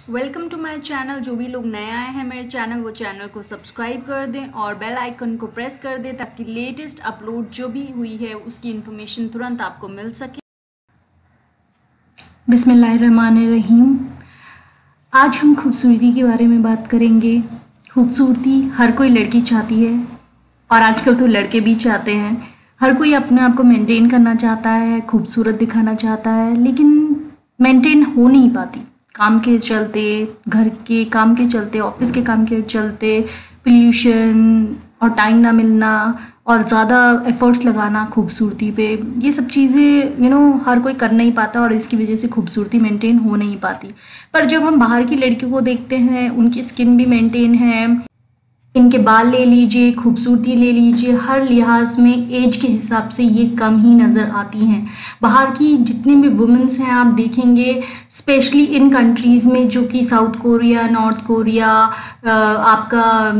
Welcome to my channel. जो भी लोग नए आए हैं मेरे चैनल वो चैनल को सब्सक्राइब कर दें और बेल आइकन को प्रेस कर दें ताकि लेटेस्ट अपलोड जो भी हुई है उसकी इन्फॉर्मेशन तुरंत आपको मिल सके। बिस्मिल्लाहिर्रहमानिर्रहीम। आज हम खूबसूरती के बारे में बात करेंगे। खूबसूरती हर कोई लड़की चाहती है और आजकल तो लड़के भी चाहते हैं। हर कोई अपने आप को मेंटेन करना चाहता है, खूबसूरत दिखाना चाहता है, लेकिन मेंटेन हो नहीं पाती। काम के चलते, घर के काम के चलते, ऑफिस के काम के चलते, पोल्यूशन और टाइम ना मिलना और ज़्यादा एफर्ट्स लगाना खूबसूरती पे, ये सब चीज़ें हर कोई कर नहीं पाता और इसकी वजह से खूबसूरती मेंटेन हो नहीं पाती। पर जब हम बाहर की लड़कियों को देखते हैं, उनकी स्किन भी मेंटेन है, इनके बाल ले लीजिए, खूबसूरती ले लीजिए, हर लिहाज में एज के हिसाब से ये कम ही नज़र आती हैं। बाहर की जितनी भी वुमेंस हैं आप देखेंगे, स्पेशली इन कंट्रीज़ में जो कि साउथ कोरिया, नॉर्थ कोरिया, आपका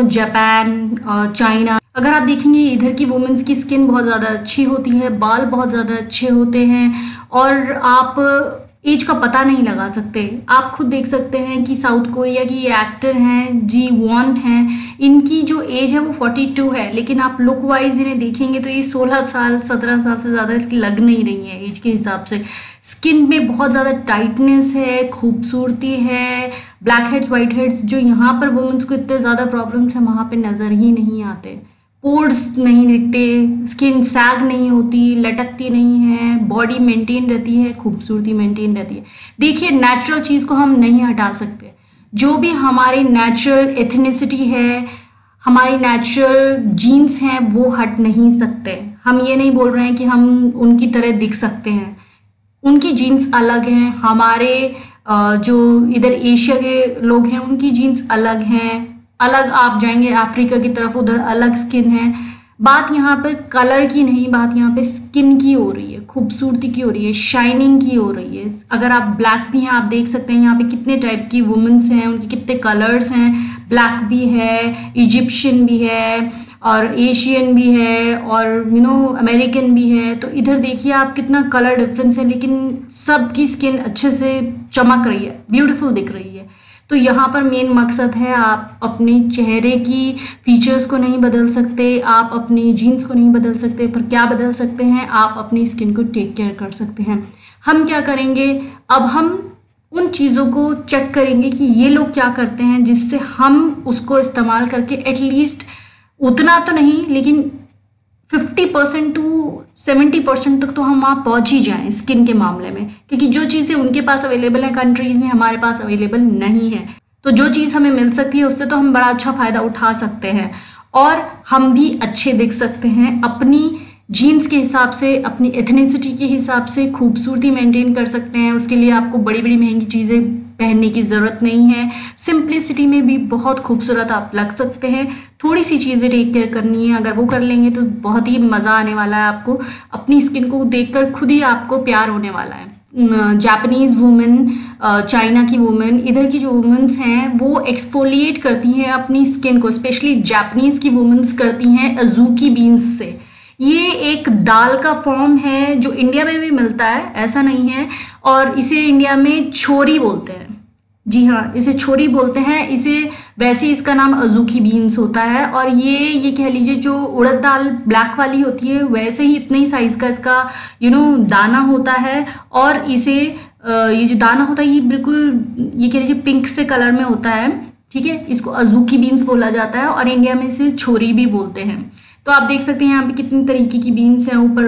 जापान, चाइना, अगर आप देखेंगे इधर की वुमेंस की स्किन बहुत ज़्यादा अच्छी होती है, बाल बहुत ज़्यादा अच्छे होते हैं और आप एज का पता नहीं लगा सकते। आप खुद देख सकते हैं कि साउथ कोरिया की एक्टर हैं जी वॉन हैं, इनकी जो एज है वो 42 है, लेकिन आप लुक वाइज इन्हें देखेंगे तो ये 16 साल 17 साल से ज़्यादा लग नहीं रही है एज के हिसाब से। स्किन में बहुत ज़्यादा टाइटनेस है, खूबसूरती है। ब्लैक हेड्स, वाइट हेड्स जो यहाँ पर वुमेंस को इतने ज़्यादा प्रॉब्लम्स हैं वहाँ पर नज़र ही नहीं आते। पोर्स नहीं दिखते, स्किन सैग नहीं होती, लटकती नहीं है, बॉडी मेंटेन रहती है, खूबसूरती मेंटेन रहती है। देखिए, नेचुरल चीज़ को हम नहीं हटा सकते। जो भी हमारी नेचुरल एथनिसिटी है, हमारी नेचुरल जीन्स हैं, वो हट नहीं सकते। हम ये नहीं बोल रहे हैं कि हम उनकी तरह दिख सकते हैं, उनकी जीन्स अलग हैं। हमारे जो इधर एशिया के लोग हैं उनकी जीन्स अलग हैं। अलग आप जाएंगे अफ्रीका की तरफ, उधर अलग स्किन है। बात यहाँ पे कलर की नहीं, बात यहाँ पे स्किन की हो रही है, खूबसूरती की हो रही है, शाइनिंग की हो रही है। अगर आप ब्लैक भी हैं, आप देख सकते हैं यहाँ पे कितने टाइप की वुमेन्स हैं, उनके कितने कलर्स हैं। ब्लैक भी है, इजिप्शियन भी है और एशियन भी है और अमेरिकन भी है। तो इधर देखिए आप कितना कलर डिफरेंस है, लेकिन सबकी स्किन अच्छे से चमक रही है, ब्यूटीफुल दिख रही है। तो यहाँ पर मेन मकसद है, आप अपने चेहरे की फीचर्स को नहीं बदल सकते, आप अपनी जीन्स को नहीं बदल सकते, पर क्या बदल सकते हैं, आप अपनी स्किन को टेक केयर कर सकते हैं। हम क्या करेंगे, अब हम उन चीज़ों को चेक करेंगे कि ये लोग क्या करते हैं, जिससे हम उसको इस्तेमाल करके एटलीस्ट उतना तो नहीं लेकिन 50% टू 70% तक तो हम वहाँ पहुँच ही जाएं स्किन के मामले में, क्योंकि जो चीज़ें उनके पास अवेलेबल है कंट्रीज़ में, हमारे पास अवेलेबल नहीं है। तो जो चीज़ हमें मिल सकती है उससे तो हम बड़ा अच्छा फ़ायदा उठा सकते हैं और हम भी अच्छे दिख सकते हैं। अपनी जीन्स के हिसाब से, अपनी एथनिसिटी के हिसाब से खूबसूरती मेंटेन कर सकते हैं। उसके लिए आपको बड़ी बड़ी महंगी चीज़ें पहनने की ज़रूरत नहीं है। सिंप्लिसिटी में भी बहुत खूबसूरत आप लग सकते हैं। थोड़ी सी चीज़ें टेक केयर करनी है, अगर वो कर लेंगे तो बहुत ही मज़ा आने वाला है आपको। अपनी स्किन को देखकर खुद ही आपको प्यार होने वाला है। जापानीज़ वुमेन, चाइना की वुमेन, इधर की जो वुमेन्स हैं वो एक्सफोलिएट करती हैं अपनी स्किन को, स्पेशली जापानीज़ की वुमेन्स करती हैं अजूकी बीन्स से। ये एक दाल का फॉर्म है जो इंडिया में भी मिलता है, ऐसा नहीं है, और इसे इंडिया में छोरी बोलते हैं। जी हाँ, इसे छोरी बोलते हैं। इसे वैसे इसका नाम अजूकी बीन्स होता है और ये कह लीजिए जो उड़द दाल ब्लैक वाली होती है वैसे ही इतने ही साइज़ का इसका दाना होता है। और इसे ये जो दाना होता है ये बिल्कुल ये कह लीजिए पिंक से कलर में होता है, ठीक है। इसको अजूकी बीन्स बोला जाता है और इंडिया में इसे छोरी भी बोलते हैं। तो आप देख सकते हैं यहाँ पे कितनी तरीके की बीन्स हैं। ऊपर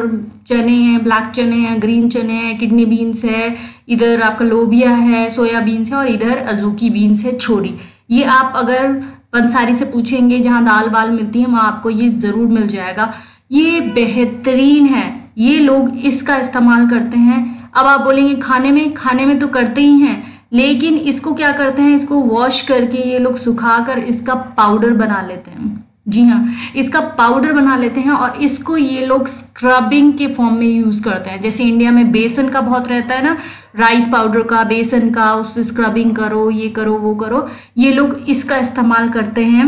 चने हैं, ब्लैक चने हैं, ग्रीन चने हैं, किडनी बीन्स है, इधर आपका लोबिया है, सोया बीन्स है और इधर अजूकी बीन्स है, छोरी। ये आप अगर पंसारी से पूछेंगे जहाँ दाल बाल मिलती है वहाँ आपको ये ज़रूर मिल जाएगा। ये बेहतरीन है, ये लोग इसका इस्तेमाल करते हैं। अब आप बोलेंगे खाने में तो करते ही हैं, लेकिन इसको क्या करते हैं, इसको वॉश करके ये लोग सुखा कर इसका पाउडर बना लेते हैं। जी हाँ, इसका पाउडर बना लेते हैं और इसको ये लोग स्क्रबिंग के फॉर्म में यूज़ करते हैं। जैसे इंडिया में बेसन का बहुत रहता है ना, राइस पाउडर का, बेसन का, उससे स्क्रबिंग करो, ये करो वो करो, ये लोग इसका इस्तेमाल करते हैं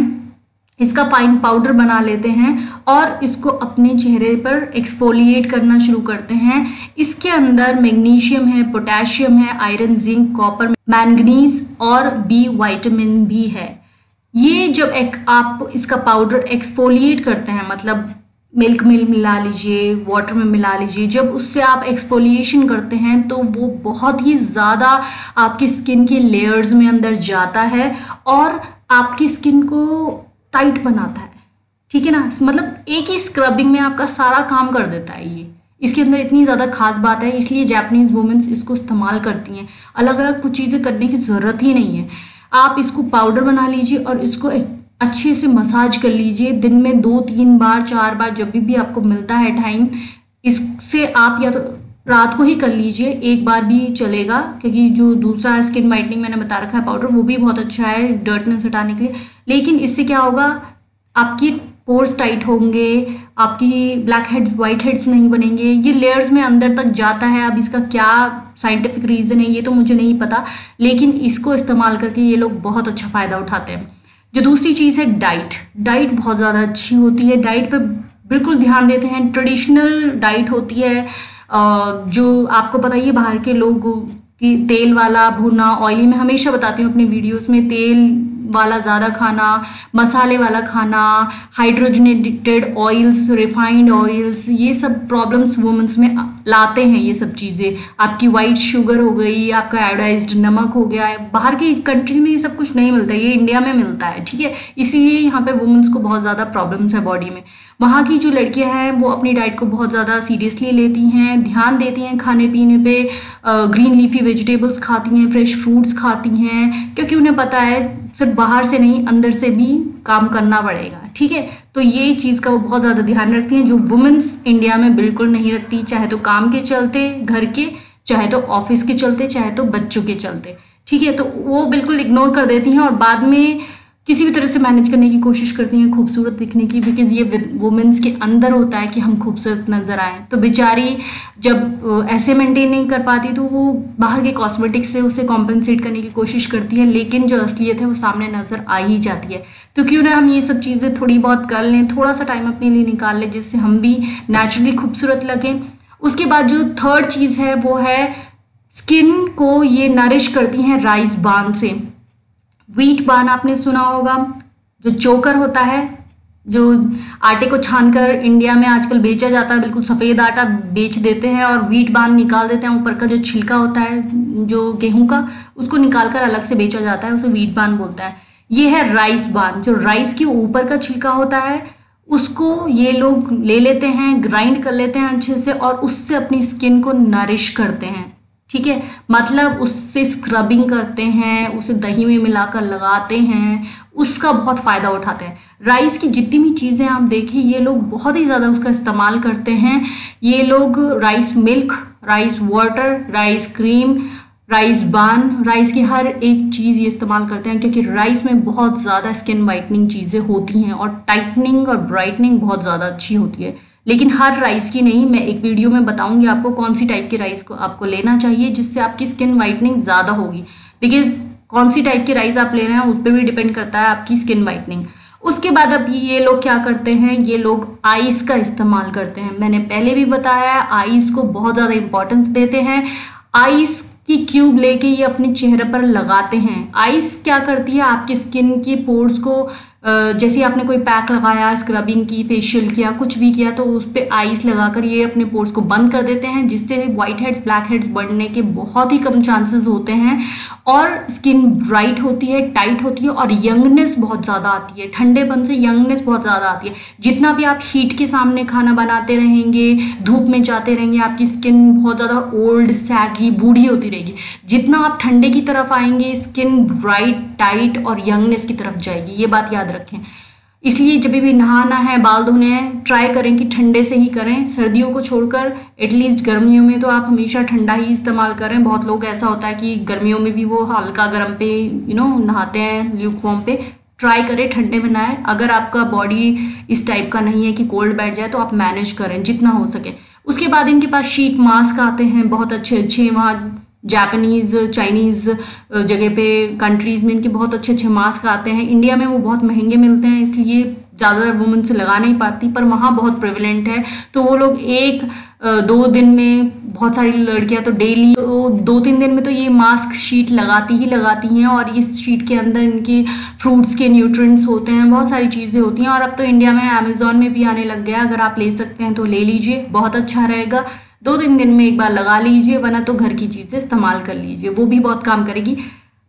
इसका फाइन पाउडर बना लेते हैं और इसको अपने चेहरे पर एक्सफोलिएट करना शुरू करते हैं। इसके अंदर मैग्नीशियम है, पोटेशियम है, आयरन, जिंक, कॉपर, मैंगनीज और बी विटामिन भी है। ये जब आप इसका पाउडर एक्सफोलिएट करते हैं, मतलब मिल्क में मिला लीजिए, वाटर में मिला लीजिए, जब उससे आप एक्सफोलिएशन करते हैं तो वो बहुत ही ज़्यादा आपकी स्किन के लेयर्स में अंदर जाता है और आपकी स्किन को टाइट बनाता है, ठीक है ना। मतलब एक ही स्क्रबिंग में आपका सारा काम कर देता है। ये इसके अंदर इतनी ज़्यादा खास बात है, इसलिए जापानीज़ वुमेन्स इसको इस्तेमाल करती हैं। अलग अलग कुछ चीज़ें करने की ज़रूरत ही नहीं है। आप इसको पाउडर बना लीजिए और इसको अच्छे से मसाज कर लीजिए दिन में 2-3 बार 4 बार, जब भी आपको मिलता है टाइम। इससे आप या तो रात को ही कर लीजिए, एक बार भी चलेगा, क्योंकि जो दूसरा स्किन वाइटनिंग मैंने बता रखा है पाउडर, वो भी बहुत अच्छा है डर्टनेस हटाने के लिए। लेकिन इससे क्या होगा, आपकी पोर्स टाइट होंगे, आपकी ब्लैक हेड्स वाइट हेड्स नहीं बनेंगे, ये लेयर्स में अंदर तक जाता है। अब इसका क्या साइंटिफिक रीज़न है ये तो मुझे नहीं पता, लेकिन इसको इस्तेमाल करके ये लोग बहुत अच्छा फ़ायदा उठाते हैं। जो दूसरी चीज़ है डाइट बहुत ज़्यादा अच्छी होती है। डाइट पे बिल्कुल ध्यान देते हैं। ट्रेडिशनल डाइट होती है, जो आपको पता ही है बाहर के लोग कि तेल वाला भुना, ऑयली, मैं हमेशा बताती हूँ अपने वीडियोस में, तेल वाला ज़्यादा खाना, मसाले वाला खाना, हाइड्रोजनेटेड ऑयल्स, रिफाइंड ऑयल्स, ये सब प्रॉब्लम्स वुमेन्स में लाते हैं। ये सब चीज़ें, आपकी वाइट शुगर हो गई, आपका आयोडाइज्ड नमक हो गया है, बाहर की कंट्री में ये सब कुछ नहीं मिलता है, ये इंडिया में मिलता है, ठीक है। इसीलिए यहाँ पे वुमेन्स को बहुत ज़्यादा प्रॉब्लम्स है बॉडी में। वहाँ की जो लड़कियां हैं वो अपनी डाइट को बहुत ज़्यादा सीरियसली लेती हैं, ध्यान देती हैं खाने पीने पे, ग्रीन लीफी वेजिटेबल्स खाती हैं, फ्रेश फ्रूट्स खाती हैं, क्योंकि उन्हें पता है सिर्फ बाहर से नहीं अंदर से भी काम करना पड़ेगा, ठीक है। तो ये चीज़ का वो बहुत ज़्यादा ध्यान रखती हैं, जो वुमेन्स इंडिया में बिल्कुल नहीं रखती, चाहे तो काम के चलते घर के, चाहे तो ऑफिस के चलते, चाहे तो बच्चों के चलते, ठीक है। तो वो बिल्कुल इग्नोर कर देती हैं और बाद में किसी भी तरह से मैनेज करने की कोशिश करती हैं खूबसूरत दिखने की, बिकॉज ये वुमेन्स के अंदर होता है कि हम खूबसूरत नज़र आएँ। तो बेचारी जब ऐसे मेंटेन नहीं कर पाती तो वो बाहर के कॉस्मेटिक्स से उसे कॉम्पनसेट करने की कोशिश करती है, लेकिन जो असलियत है वो सामने नज़र आ ही जाती है। तो क्यों ना हम ये सब चीज़ें थोड़ी बहुत कर लें, थोड़ा सा टाइम अपने लिए निकाल लें, जिससे हम भी नेचुरली खूबसूरत लगें। उसके बाद जो थर्ड चीज़ है वो है स्किन को ये नरिश करती हैं राइस बान से। व्हीट बान आपने सुना होगा, जो चोकर होता है, जो आटे को छानकर इंडिया में आजकल बेचा जाता है, बिल्कुल सफ़ेद आटा बेच देते हैं और व्हीट बान निकाल देते हैं। ऊपर का जो छिलका होता है जो गेहूं का, उसको निकाल कर अलग से बेचा जाता है, उसे व्हीट बान बोलता है। ये है राइस बान, जो राइस के ऊपर का छिलका होता है उसको ये लोग ले लेते हैं, ग्राइंड कर लेते हैं अच्छे से और उससे अपनी स्किन को नरिश करते हैं, ठीक है। मतलब उससे स्क्रबिंग करते हैं, उसे दही में मिलाकर लगाते हैं, उसका बहुत फ़ायदा उठाते हैं। राइस की जितनी भी चीज़ें आप देखें ये लोग बहुत ही ज़्यादा उसका इस्तेमाल करते हैं। ये लोग rice milk, rice water, rice cream, rice बान, राइस की हर एक चीज़ ये इस्तेमाल करते हैं, क्योंकि राइस में बहुत ज़्यादा स्किन वाइटनिंग चीज़ें होती हैं और टाइटनिंग और ब्राइटनिंग बहुत ज़्यादा अच्छी होती है। लेकिन हर राइस की नहीं, मैं एक वीडियो में बताऊंगी आपको कौन सी टाइप के राइस को आपको लेना चाहिए जिससे आपकी स्किन वाइटनिंग ज़्यादा होगी, बिकॉज कौन सी टाइप के राइस आप ले रहे हैं उस पर भी डिपेंड करता है आपकी स्किन वाइटनिंग। उसके बाद अब ये लोग क्या करते हैं, ये लोग आइस का इस्तेमाल करते हैं। मैंने पहले भी बताया है, आइस को बहुत ज़्यादा इंपॉर्टेंस देते हैं। आइस की क्यूब लेके ये अपने चेहरे पर लगाते हैं। आइस क्या करती है, आपकी स्किन की पोर्स को, जैसे आपने कोई पैक लगाया, स्क्रबिंग की, फेशियल किया, कुछ भी किया, तो उस पर आइस लगाकर ये अपने पोर्स को बंद कर देते हैं, जिससे वाइट हेड्स, ब्लैक हेड्स बढ़ने के बहुत ही कम चांसेस होते हैं और स्किन ब्राइट होती है, टाइट होती है और यंगनेस बहुत ज़्यादा आती है। ठंडेपन से यंगनेस बहुत ज़्यादा आती है। जितना भी आप हीट के सामने खाना बनाते रहेंगे, धूप में जाते रहेंगे, आपकी स्किन बहुत ज़्यादा ओल्ड, सैगी, बूढ़ी होती रहेगी। जितना आप ठंडे की तरफ आएंगे, स्किन ब्राइट, टाइट और यंगनेस की तरफ जाएगी। ये बात याद रखें। इसलिए जब भी नहाना है, बाल धोने हैं, ट्राई करें कि ठंडे से ही करें, सर्दियों को छोड़कर। एटलीस्ट गर्मियों में तो आप हमेशा ठंडा ही इस्तेमाल करें। बहुत लोग ऐसा होता है कि गर्मियों में भी वो हल्का गर्म पे नहाते हैं, ल्यूकवार्म पे। ट्राई करें ठंडे में नहाएं। अगर आपका बॉडी इस टाइप का नहीं है कि कोल्ड बैठ जाए तो आप मैनेज करें जितना हो सके। उसके बाद इनके पास शीट मास्क आते हैं बहुत अच्छे अच्छे, वहाँ जापानीज़ चाइनीज़ जगह पे कंट्रीज़ में इनके बहुत अच्छे अच्छे मास्क आते हैं। इंडिया में वो बहुत महंगे मिलते हैं, इसलिए ज़्यादातर वुमेन्स लगा नहीं पाती, पर वहाँ बहुत प्रेवलेंट है। तो वो लोग 1-2 दिन में, बहुत सारी लड़कियां तो डेली 2-3 दिन में तो ये मास्क शीट लगाती हैं, और इस शीट के अंदर इनके फ्रूट्स के न्यूट्रिएंट्स होते हैं, बहुत सारी चीज़ें होती हैं। और अब तो इंडिया में अमेज़ॉन में भी आने लग गया, अगर आप ले सकते हैं तो ले लीजिए, बहुत अच्छा रहेगा। 2-3 दिन में एक बार लगा लीजिए, वरना तो घर की चीज़ें इस्तेमाल कर लीजिए, वो भी बहुत काम करेगी।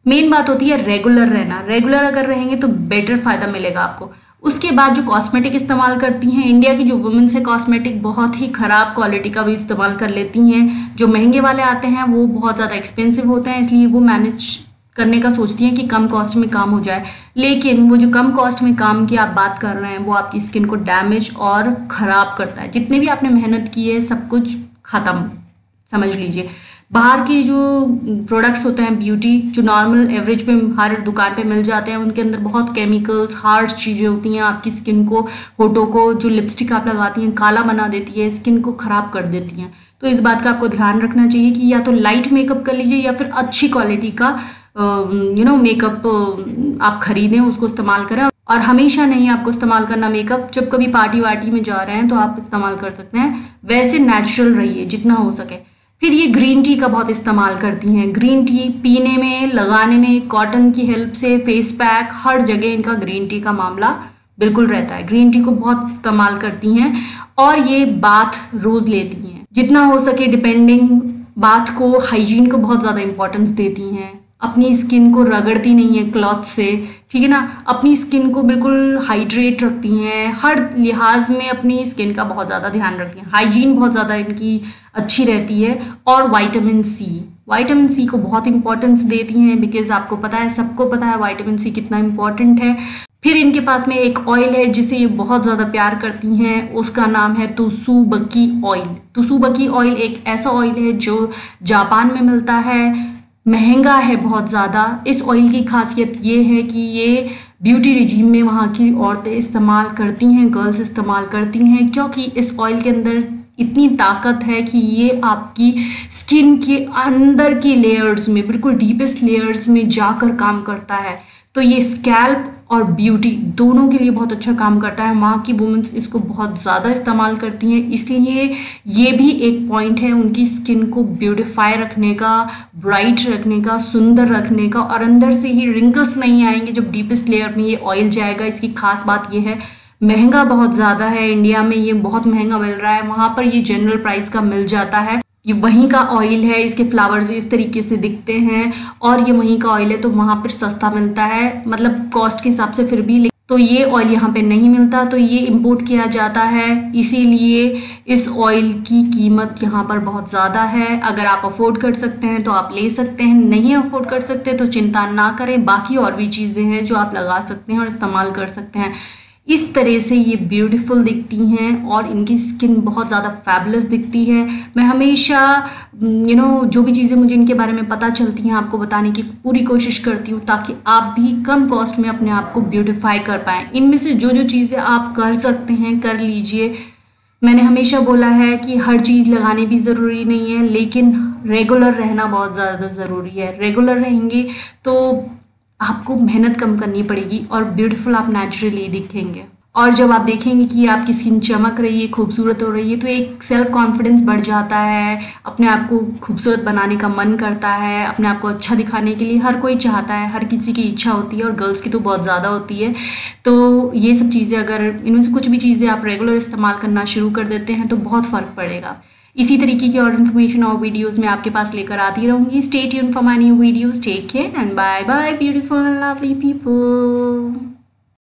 मेन बात होती है रेगुलर रहना, रेगुलर अगर रहेंगे तो बेटर फ़ायदा मिलेगा आपको। उसके बाद जो कॉस्मेटिक इस्तेमाल करती हैं, इंडिया की जो वुमेन्स है कॉस्मेटिक बहुत ही ख़राब क्वालिटी का भी इस्तेमाल कर लेती हैं। जो महंगे वाले आते हैं वो बहुत ज़्यादा एक्सपेंसिव होते हैं, इसलिए वो मैनेज करने का सोचती हैं कि कम कॉस्ट में काम हो जाए। लेकिन वो जो कम कॉस्ट में काम की आप बात कर रहे हैं वो आपकी स्किन को डैमेज और ख़राब करता है। जितने भी आपने मेहनत की है सब कुछ ख़त्म, समझ लीजिए। बाहर के जो प्रोडक्ट्स होते हैं ब्यूटी, जो नॉर्मल एवरेज पे हर दुकान पे मिल जाते हैं, उनके अंदर बहुत केमिकल्स, हार्श चीज़ें होती हैं, आपकी स्किन को, होठों को, जो लिपस्टिक आप लगाती हैं काला बना देती है, स्किन को ख़राब कर देती हैं। तो इस बात का आपको ध्यान रखना चाहिए कि या तो लाइट मेकअप कर लीजिए या फिर अच्छी क्वालिटी का मेकअप आप खरीदें, उसको इस्तेमाल करें। और हमेशा नहीं आपको इस्तेमाल करना मेकअप, जब कभी पार्टी वार्टी में जा रहे हैं तो आप इस्तेमाल कर सकते हैं। वैसे नेचुरल रहिए जितना हो सके। फिर ये ग्रीन टी का बहुत इस्तेमाल करती हैं। ग्रीन टी पीने में, लगाने में, कॉटन की हेल्प से, फेस पैक, हर जगह इनका ग्रीन टी का मामला बिल्कुल रहता है। ग्रीन टी को बहुत इस्तेमाल करती हैं। और ये बाथ रोज़ लेती हैं, जितना हो सके डिपेंडिंग, बाथ को, हाइजीन को बहुत ज़्यादा इंपॉर्टेंस देती हैं। अपनी स्किन को रगड़ती नहीं है क्लॉथ से, ठीक है ना, अपनी स्किन को बिल्कुल हाइड्रेट रखती हैं, हर लिहाज में अपनी स्किन का बहुत ज़्यादा ध्यान रखती हैं। हाइजीन बहुत ज़्यादा इनकी अच्छी रहती है। और विटामिन सी को बहुत इंपॉर्टेंस देती हैं, बिकॉज आपको पता है, सबको पता है विटामिन सी कितना इंपॉर्टेंट है। फिर इनके पास में एक ऑयल है जिसे ये बहुत ज़्यादा प्यार करती हैं, उसका नाम है तुसुबकी ऑयल। तुसुबकी ऑयल एक ऐसा ऑयल है जो जापान में मिलता है, महंगा है बहुत ज़्यादा। इस ऑयल की खासियत ये है कि ये ब्यूटी रिजीम में वहाँ की औरतें इस्तेमाल करती हैं, गर्ल्स इस्तेमाल करती हैं, क्योंकि इस ऑयल के अंदर इतनी ताकत है कि ये आपकी स्किन के अंदर की लेयर्स में, बिल्कुल डीपेस्ट लेयर्स में जाकर काम करता है। तो ये स्कैल्प और ब्यूटी दोनों के लिए बहुत अच्छा काम करता है। वहाँ की वुमेन्स इसको बहुत ज़्यादा इस्तेमाल करती हैं, इसलिए ये भी एक पॉइंट है उनकी स्किन को ब्यूटिफाई रखने का, ब्राइट रखने का, सुंदर रखने का। और अंदर से ही रिंकल्स नहीं आएंगे जब डीपेस्ट लेयर में ये ऑयल जाएगा। इसकी खास बात ये है, महंगा बहुत ज़्यादा है, इंडिया में ये बहुत महंगा मिल रहा है, वहाँ पर ये जनरल प्राइस का मिल जाता है। ये वहीं का ऑयल है, इसके फ्लावर्स इस तरीके से दिखते हैं और ये वहीं का ऑयल है, तो वहाँ पर सस्ता मिलता है, मतलब कॉस्ट के हिसाब से फिर भी। तो ये ऑयल यहाँ पे नहीं मिलता, तो ये इंपोर्ट किया जाता है, इसीलिए इस ऑयल की कीमत यहाँ पर बहुत ज़्यादा है। अगर आप अफोर्ड कर सकते हैं तो आप ले सकते हैं, नहीं अफोर्ड कर सकते तो चिंता ना करें, बाकी और भी चीज़ें हैं जो आप लगा सकते हैं और इस्तेमाल कर सकते हैं। इस तरह से ये ब्यूटीफुल दिखती हैं और इनकी स्किन बहुत ज़्यादा फैबुलस दिखती है। मैं हमेशा जो भी चीज़ें मुझे इनके बारे में पता चलती हैं आपको बताने की पूरी कोशिश करती हूँ, ताकि आप भी कम कॉस्ट में अपने आप को ब्यूटीफाई कर पाएँ। इनमें से जो जो चीज़ें आप कर सकते हैं कर लीजिए। मैंने हमेशा बोला है कि हर चीज़ लगानी भी ज़रूरी नहीं है, लेकिन रेगुलर रहना बहुत ज़्यादा ज़रूरी है। रेगुलर रहेंगे तो आपको मेहनत कम करनी पड़ेगी और ब्यूटीफुल आप नेचुरली दिखेंगे। और जब आप देखेंगे कि आपकी स्किन चमक रही है, खूबसूरत हो रही है, तो एक सेल्फ कॉन्फिडेंस बढ़ जाता है, अपने आप को खूबसूरत बनाने का मन करता है, अपने आप को अच्छा दिखाने के लिए हर कोई चाहता है, हर किसी की इच्छा होती है और गर्ल्स की तो बहुत ज़्यादा होती है। तो ये सब चीज़ें, अगर इनमें से कुछ भी चीज़ें आप रेगुलर इस्तेमाल करना शुरू कर देते हैं तो बहुत फ़र्क पड़ेगा। इसी तरीके की और इन्फॉर्मेशन और वीडियोस मैं आपके पास लेकर आती रहूँगी। Stay tuned for my new videos. Take care and bye bye beautiful and lovely people.